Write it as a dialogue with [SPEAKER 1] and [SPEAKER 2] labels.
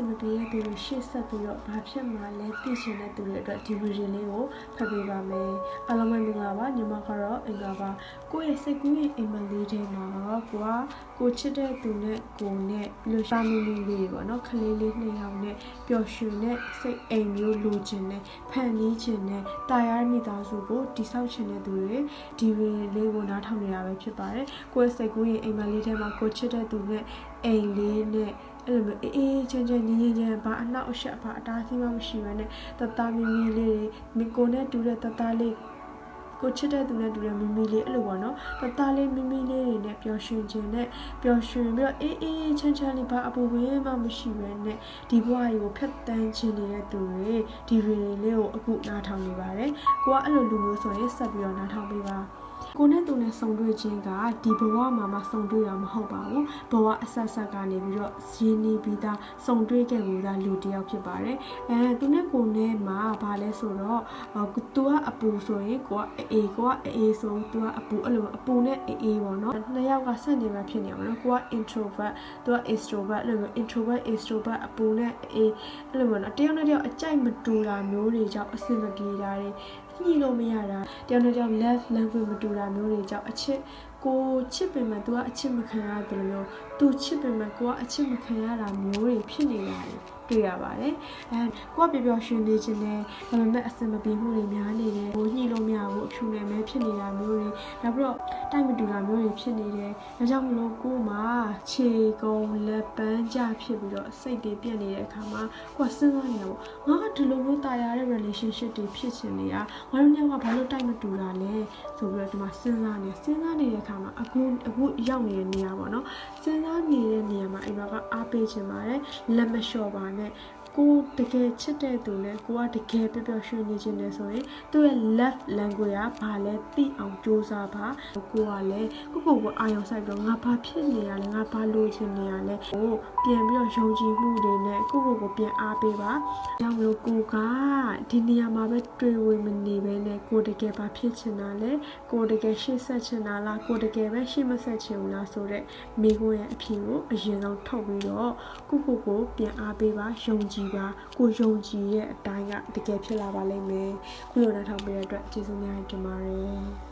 [SPEAKER 1] မပြေရသေးလို့ရှေ့ဆက်ပြီးတော့ဘာဖြစ်မှလဲသိချင်တဲ့သူတွေအတွက်ဒီဗီဒီယိုလေးကိုဖတ်ပေးပါမယ်အားလုံးပဲမင်္ဂလာပါညီမကတော့အင်္ဂါပါကိုယ့်ရဲ့စိတ်ကူးရဲ့အိမ်မက်လေးထဲမှာကိုချစ်တဲ့သူနဲ့ကိုနဲ့ပြီးလို့ရှာမီမီလေးပေါ့နော်ခလေးလေး2ယောက်နဲ့ပျော်ရွှင်တဲ့စိတ်အိမ်မျိုးလိုချင်တဲ့ဖန်နီးချင်တဲ့တာယာမိသားစုကိုတိဆောက်ချင်တဲ့သူတွေဒီဗီဒီယိုလေးကိုနားထောင်နေတာပဲဖြစ်ပါတယ်ကိုယ့်ရဲ့စိတ်ကူးရဲ့အိမ်မက်လေးထဲမှာကိုချစ်တဲ့သူနဲ့အိမ်လေးနဲ့အဲ့လိုမျိုးအေးချမ်းချမ်းငြင်းငြင်းဘာအနောက်အရှက်ဘာအတားအဆီးမှမရှိဘဲနဲ့တသားမီမီလေးတွေမိကိုနဲ့တူတဲ့တသားလေးကိုချစ်တဲ့သူနဲ့တူတဲ့မီမီလေးအဲ့လိုပေါ့နော်တသားလေးမီမီလေးတွေနဲ့ပျော်ရွှင်ခြင်းနဲ့ပျော်ရွှင်ပြီးတော့အေးချမ်းချမ်းလေးဘာအပူပင်မှမရှိဘဲနဲ့ဒီဘဝကြီးကိုဖက်တမ်းခြင်းနေတဲ့သူတွေဒီဗီဒီယိုလေးကိုအခုနားထောင်နေပါတယ်ကိုကအဲ့လိုလူမျိုးဆိုရင်ဆက်ပြီးတော့နားထောင်ပေးပါကိုနဲ့သူနဲ့ဆုံတွေ့ခြင်းကဒီဘဝမှာမှဆုံတွေ့တာမဟုတ်ပါဘူးဘဝအဆက်ဆက်ကနေပြီးတော့ရင်းနှီးပြီးသားဆုံတွေ့ခဲ့မှုသားလူတစ်ယောက်ဖြစ်ပါတယ်သူနဲ့ကိုနဲ့မှာဘာလဲဆိုတော့သူကအပူဆိုရင်ကိုကအေးဆိုသူကအပူအဲ့လိုအပူနဲ့အေးပေါ့နော်နှစ်ယောက်ကဆက်နေမှဖြစ်နေအောင်နော်ကိုက introvert သူက extrovert အဲ့လို introvert extrovert အပူနဲ့အေးအဲ့လိုပေါ့နော်တယောက်နဲ့တယောက်အကြိုက်မတူတာမျိုးတွေကြောင့်အဆင်မပြေတာတွေညှိလို့မရတာတယောက်နဲ့တယောက် love language မတူတာမျိုးတွေကြောင့်အချစ်ကိုချစ်ပင်မဲ့သူကအချစ်မခံရတယ်လို့သူချစ်ပင်မဲ့ကိုကအချစ်မခံရတာမျိုးတွေဖြစ်နေတာတွေ့ရပါတယ်ကိုကပျော်ရွှင်နေခြင်းနဲ့ဒါပေမဲ့အဆင်မပြေမှုတွေများနေတယ်ဟိုညှိလို့မရဘူးအဖြူနဲ့မဲဖြစ်နေတာမျိုးတွေနောက်ပြီးတော့တိုက်မတူတာမျိုးတွေဖြစ်နေတယ်ဒါကြောင့်မလို့ကိုမှခြေကုံလက်ပန်းကြဖြစ်ပြီးတော့စိတ်တွေပြက်နေတဲ့အခါမှာကိုကစဉ်းစားနေတာပေါ့ငါကဒီလိုမျိုးတာယာတဲ့ relationship တွေဖြစ်ချင်နေတာငါတို့ညကဘာလို့တိုက်မတူတာလဲဆိုပြီးတော့ဒီမှာစဉ်းစားနေတဲ့အခါမှာအခုရောက်နေတဲ့နေရာပေါ့နော်စဉ်းစားနေတဲ့နေရာမှာအိမ်မှာကအားပေးချင်ပါတယ်လက်မလျှော့ပါနဲ့ကိုတကယ်ချစ်တဲ့သူနဲ့ကိုကတကယ်ပျော်ရွှင်နေခြင်းနဲ့ဆိုရင်သူ့ရဲ့ love language ကဘာလဲသိအောင်စူးစမ်းပါကိုကလည်းကိုအာရုံစိုက်ပြီးတော့ငါဘာဖြစ်နေရလဲငါဘာလိုချင်နေရလဲကိုပြန်ပြီးတော့ယုံကြည်မှုတွေနဲ့ကိုပြန်အားပေးပါကြောင့်လို့ကိုကဒီနေရာမှာပဲတွေ့ဝေမနေပဲနဲ့ကိုတကယ်ဘာဖြစ်ချင်တာလဲကိုတကယ်ရှေ့ဆက်ချင်တာလားကိုတကယ်ပဲရှေ့မဆက်ချင်ဘူးလားဆိုတဲ့မိခွန်းရဲ့အဖြစ်ကိုအရင်ဆုံးထုတ်ပြီးတော့ကိုပြန်အားပေးပါယုံကြည်ပါကိုယုံကြည်ရဲ့အတိုင်းကတကယ်ဖြစ်လာပါလိမ့်မယ်ခုလိုနားထောင်ပေးတဲ့အတွက်ကျေးဇူးများတင်ပါတယ်